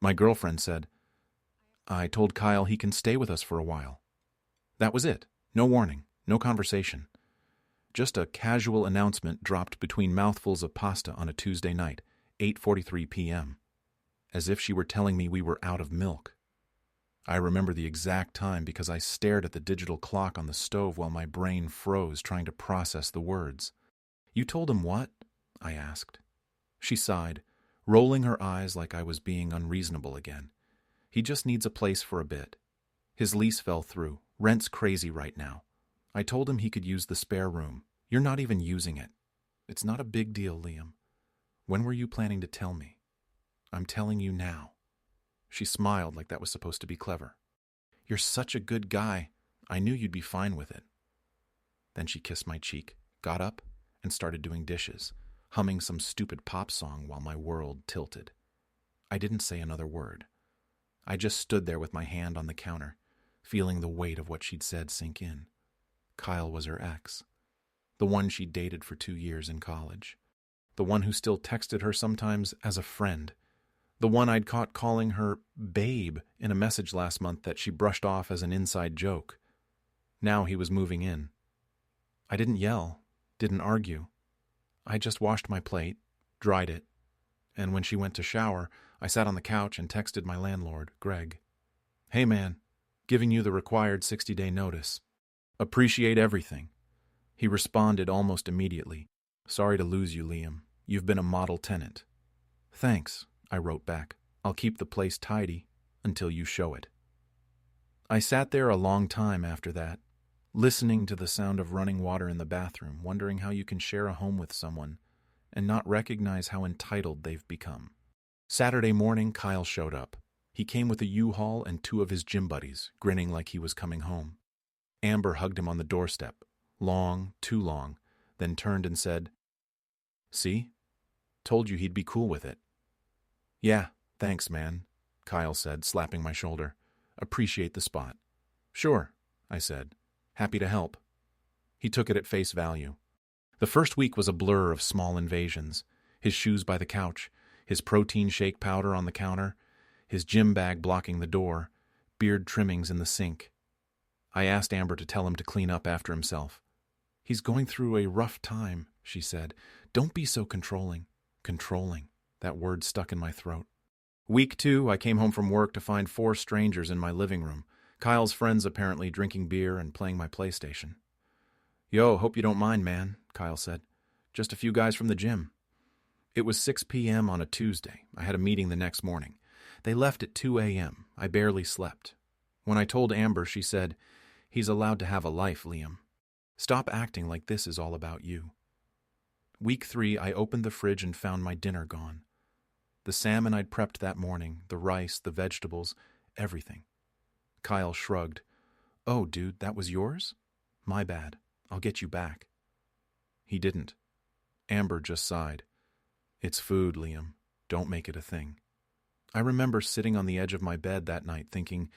My girlfriend said, I told Kyle he can stay with us for a while. That was it. No warning, no conversation. Just a casual announcement dropped between mouthfuls of pasta on a Tuesday night, 8:43 p.m., as if she were telling me we were out of milk. I remember the exact time because I stared at the digital clock on the stove while my brain froze trying to process the words. You told him what? I asked. She sighed, rolling her eyes like I was being unreasonable again. He just needs a place for a bit. His lease fell through. Rent's crazy right now. I told him he could use the spare room. You're not even using it. It's not a big deal, Liam. When were you planning to tell me? I'm telling you now. She smiled like that was supposed to be clever. You're such a good guy. I knew you'd be fine with it. Then she kissed my cheek, got up, and started doing dishes, humming some stupid pop song while my world tilted. I didn't say another word. I just stood there with my hand on the counter, feeling the weight of what she'd said sink in. Kyle was her ex. The one she'd dated for 2 years in college. The one who still texted her sometimes as a friend. The one I'd caught calling her babe in a message last month that she brushed off as an inside joke. Now he was moving in. I didn't yell, didn't argue. I just washed my plate, dried it, and when she went to shower, I sat on the couch and texted my landlord, Greg. Hey man, giving you the required 60-day notice. Appreciate everything. He responded almost immediately. Sorry to lose you, Liam. You've been a model tenant. Thanks, I wrote back. I'll keep the place tidy until you show it. I sat there a long time after that, listening to the sound of running water in the bathroom, wondering how you can share a home with someone and not recognize how entitled they've become. Saturday morning, Kyle showed up. He came with a U-Haul and 2 of his gym buddies, grinning like he was coming home. Amber hugged him on the doorstep, long, too long, then turned and said, See? Told you he'd be cool with it. Yeah, thanks, man, Kyle said, slapping my shoulder. Appreciate the spot. Sure, I said. Happy to help. He took it at face value. The first week was a blur of small invasions. His shoes by the couch, his protein shake powder on the counter, his gym bag blocking the door, beard trimmings in the sink. I asked Amber to tell him to clean up after himself. He's going through a rough time, she said. Don't be so controlling. Controlling. That word stuck in my throat. Week 2, I came home from work to find 4 strangers in my living room. Kyle's friends apparently drinking beer and playing my PlayStation. Yo, hope you don't mind, man, Kyle said. Just a few guys from the gym. It was 6 p.m. on a Tuesday. I had a meeting the next morning. They left at 2 a.m. I barely slept. When I told Amber, she said, He's allowed to have a life, Liam. Stop acting like this is all about you. Week 3, I opened the fridge and found my dinner gone. The salmon I'd prepped that morning, the rice, the vegetables, everything. Kyle shrugged. Oh, dude, that was yours? My bad. I'll get you back. He didn't. Amber just sighed. It's food, Liam. Don't make it a thing. I remember sitting on the edge of my bed that night thinking,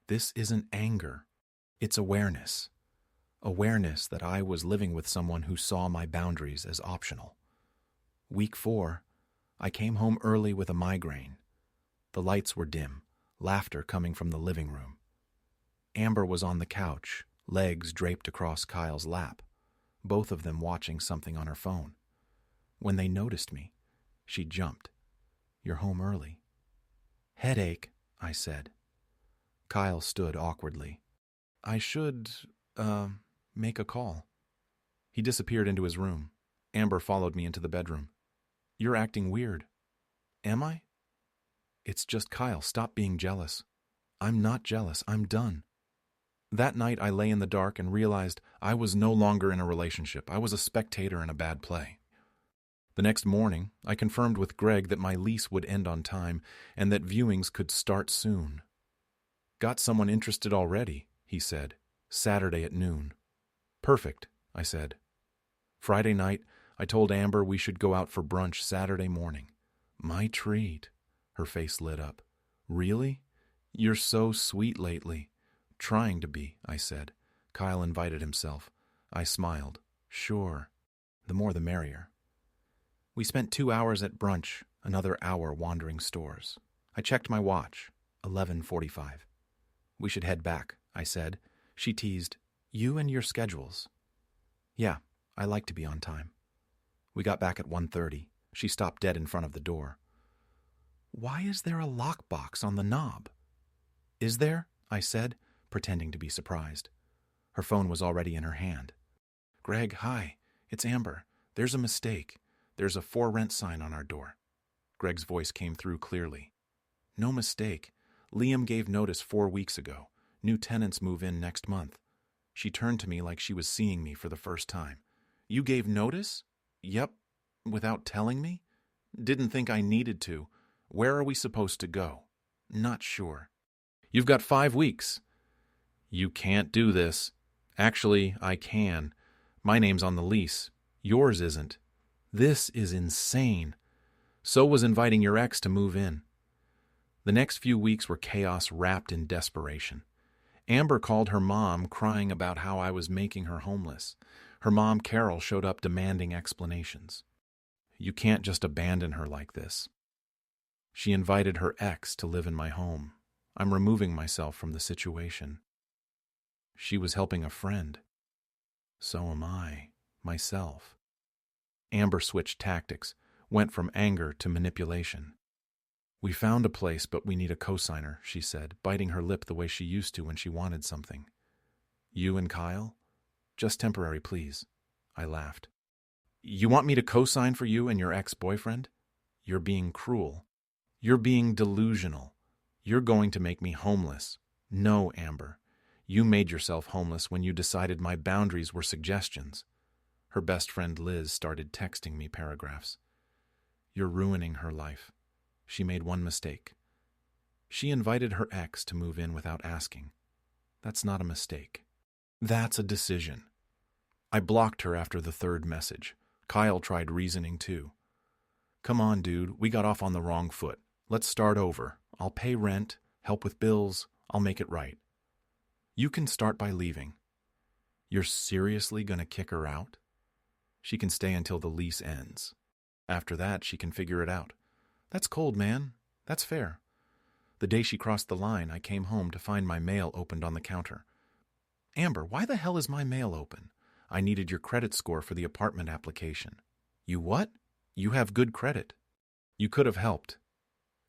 this isn't anger. It's awareness. Awareness that I was living with someone who saw my boundaries as optional. Week 4, I came home early with a migraine. The lights were dim, laughter coming from the living room. Amber was on the couch, legs draped across Kyle's lap, both of them watching something on her phone. When they noticed me, she jumped. You're home early. Headache, I said. Kyle stood awkwardly. I should, make a call. He disappeared into his room. Amber followed me into the bedroom. You're acting weird. Am I? It's just Kyle. Stop being jealous. I'm not jealous. I'm done. That night I lay in the dark and realized I was no longer in a relationship. I was a spectator in a bad play. The next morning, I confirmed with Greg that my lease would end on time and that viewings could start soon. Got someone interested already, he said. Saturday at noon. Perfect, I said. Friday night, I told Amber we should go out for brunch Saturday morning. My treat. Her face lit up. Really? You're so sweet lately. Trying to be, I said. Kyle invited himself. I smiled. Sure. The more the merrier. We spent 2 hours at brunch, another hour wandering stores. I checked my watch. 11:45. We should head back, I said. She teased, you and your schedules. Yeah, I like to be on time. We got back at 1:30. She stopped dead in front of the door. Why is there a lockbox on the knob? Is there? I said, pretending to be surprised. Her phone was already in her hand. Greg, hi. It's Amber. There's a mistake. There's a for rent sign on our door. Greg's voice came through clearly. No mistake. Liam gave notice 4 weeks ago. New tenants move in next month. She turned to me like she was seeing me for the first time. You gave notice? Yep. Without telling me? Didn't think I needed to. Where are we supposed to go? Not sure. You've got 5 weeks. You can't do this. Actually, I can. My name's on the lease. Yours isn't. This is insane. So was inviting your ex to move in. The next few weeks were chaos wrapped in desperation. Amber called her mom, crying about how I was making her homeless. Her mom, Carol, showed up demanding explanations. You can't just abandon her like this. She invited her ex to live in my home. I'm removing myself from the situation. She was helping a friend. So am I, myself. Amber switched tactics, went from anger to manipulation. We found a place, but we need a cosigner, she said, biting her lip the way she used to when she wanted something. You and Kyle? Just temporary, please. I laughed. You want me to cosign for you and your ex-boyfriend? You're being cruel. You're being delusional. You're going to make me homeless. No, Amber. You made yourself homeless when you decided my boundaries were suggestions. Her best friend Liz started texting me paragraphs. You're ruining her life. She made one mistake. She invited her ex to move in without asking. That's not a mistake. That's a decision. I blocked her after the third message. Kyle tried reasoning too. Come on, dude, we got off on the wrong foot. Let's start over. I'll pay rent, help with bills, I'll make it right. You can start by leaving. You're seriously gonna kick her out? She can stay until the lease ends. After that, she can figure it out. That's cold, man. That's fair. The day she crossed the line, I came home to find my mail opened on the counter. Amber, why the hell is my mail open? I needed your credit score for the apartment application. You what? You have good credit. You could have helped.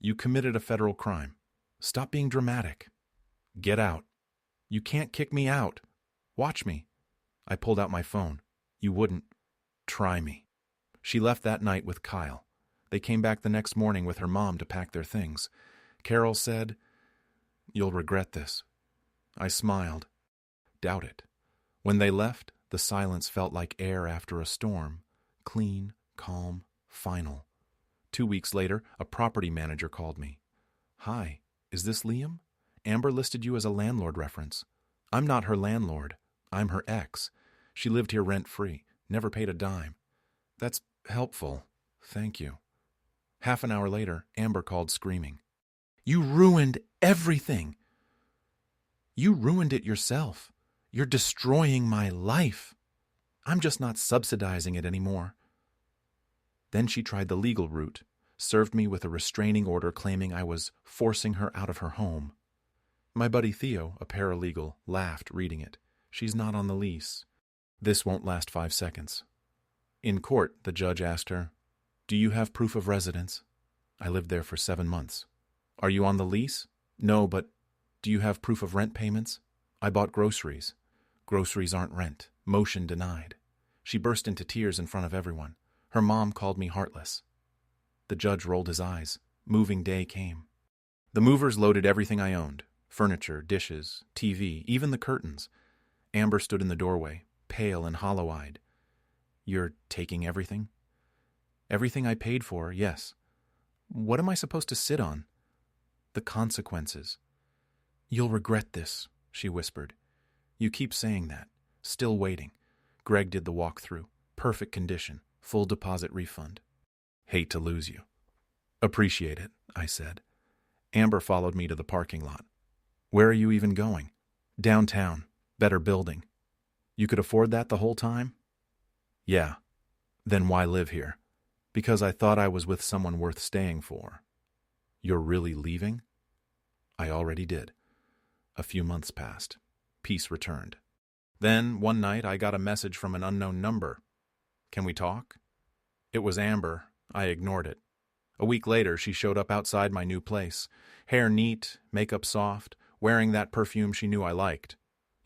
You committed a federal crime. Stop being dramatic. Get out. You can't kick me out. Watch me. I pulled out my phone. You wouldn't. Try me. She left that night with Kyle. They came back the next morning with her mom to pack their things. Carol said, You'll regret this. I smiled. Doubt it. When they left, the silence felt like air after a storm. Clean, calm, final. 2 weeks later, a property manager called me. Hi, is this Liam? Amber listed you as a landlord reference. I'm not her landlord. I'm her ex. She lived here rent-free, never paid a dime. That's helpful. Thank you. Half an hour later, Amber called screaming. You ruined everything. You ruined it yourself. You're destroying my life. I'm just not subsidizing it anymore. Then she tried the legal route, served me with a restraining order claiming I was forcing her out of her home. My buddy Theo, a paralegal, laughed reading it. She's not on the lease. This won't last 5 seconds. In court, the judge asked her, Do you have proof of residence? I lived there for 7 months. Are you on the lease? No, but do you have proof of rent payments? I bought groceries. Groceries aren't rent. Motion denied. She burst into tears in front of everyone. Her mom called me heartless. The judge rolled his eyes. Moving day came. The movers loaded everything I owned. Furniture, dishes, TV, even the curtains. Amber stood in the doorway, pale and hollow-eyed. You're taking everything? Everything I paid for, yes. What am I supposed to sit on? The consequences. You'll regret this, she whispered. You keep saying that. Still waiting. Greg did the walk-through. Perfect condition. Full deposit refund. Hate to lose you. Appreciate it, I said. Amber followed me to the parking lot. Where are you even going? Downtown. Better building. You could afford that the whole time? Yeah. Then why live here? Because I thought I was with someone worth staying for. You're really leaving? I already did. A few months passed. Peace returned. Then, one night, I got a message from an unknown number. Can we talk? It was Amber. I ignored it. A week later, she showed up outside my new place. Hair neat, makeup soft, wearing that perfume she knew I liked.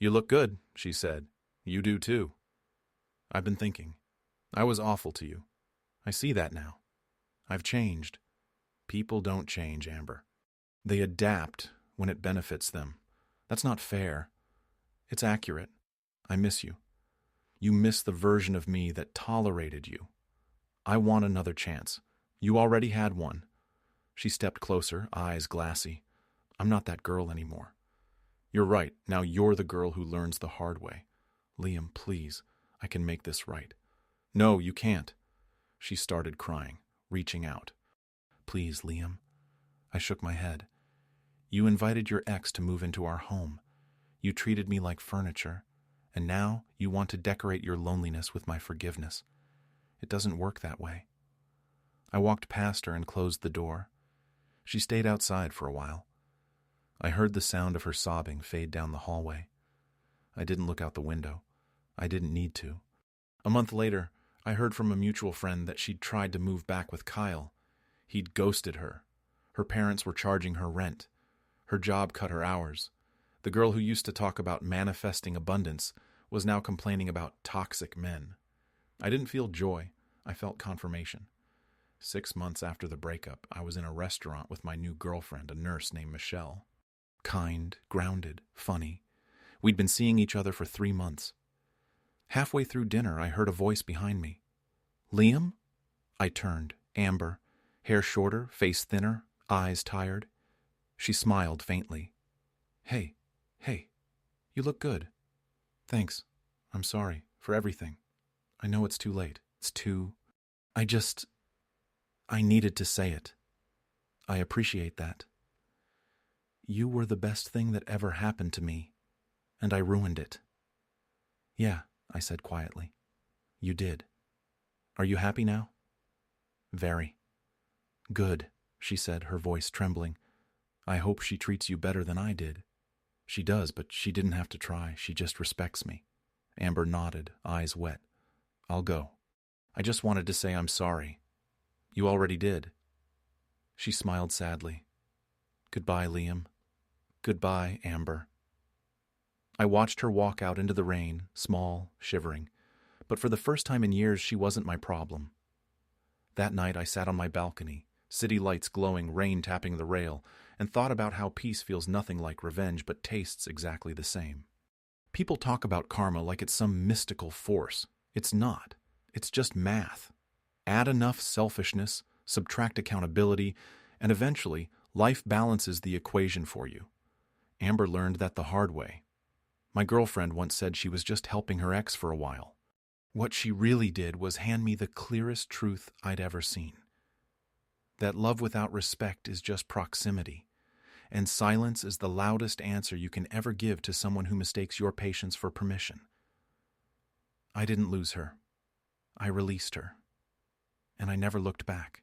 You look good, she said. You do too. I've been thinking. I was awful to you. I see that now. I've changed. People don't change, Amber. They adapt when it benefits them. That's not fair. It's accurate. I miss you. You miss the version of me that tolerated you. I want another chance. You already had one. She stepped closer, eyes glassy. I'm not that girl anymore. You're right. Now you're the girl who learns the hard way. Liam, please. I can make this right. No, you can't. She started crying, reaching out. Please, Liam. I shook my head. You invited your ex to move into our home. You treated me like furniture. And now you want to decorate your loneliness with my forgiveness. It doesn't work that way. I walked past her and closed the door. She stayed outside for a while. I heard the sound of her sobbing fade down the hallway. I didn't look out the window. I didn't need to. A month later, I heard from a mutual friend that she'd tried to move back with Kyle. He'd ghosted her. Her parents were charging her rent. Her job cut her hours. The girl who used to talk about manifesting abundance was now complaining about toxic men. I didn't feel joy. I felt confirmation. 6 months after the breakup, I was in a restaurant with my new girlfriend, a nurse named Michelle. Kind, grounded, funny. We'd been seeing each other for 3 months. Halfway through dinner, I heard a voice behind me. Liam? I turned. Amber. Hair shorter, face thinner, eyes tired. She smiled faintly. Hey, you look good. Thanks. I'm sorry for everything. I know it's too late. I needed to say it. I appreciate that. You were the best thing that ever happened to me, and I ruined it. Yeah, I said quietly. You did. Are you happy now? Very. Good, she said, her voice trembling. I hope she treats you better than I did. She does, but she didn't have to try. She just respects me. Amber nodded, eyes wet. I'll go. I just wanted to say I'm sorry. You already did. She smiled sadly. Goodbye, Liam. Goodbye, Amber. I watched her walk out into the rain, small, shivering. But for the first time in years, she wasn't my problem. That night, I sat on my balcony, city lights glowing, rain tapping the rail, and thought about how peace feels nothing like revenge but tastes exactly the same. People talk about karma like it's some mystical force. It's not. It's just math. Add enough selfishness, subtract accountability, and eventually, life balances the equation for you. Amber learned that the hard way. My girlfriend once said she was just helping her ex for a while. What she really did was hand me the clearest truth I'd ever seen. That love without respect is just proximity, and silence is the loudest answer you can ever give to someone who mistakes your patience for permission. I didn't lose her. I released her. And I never looked back.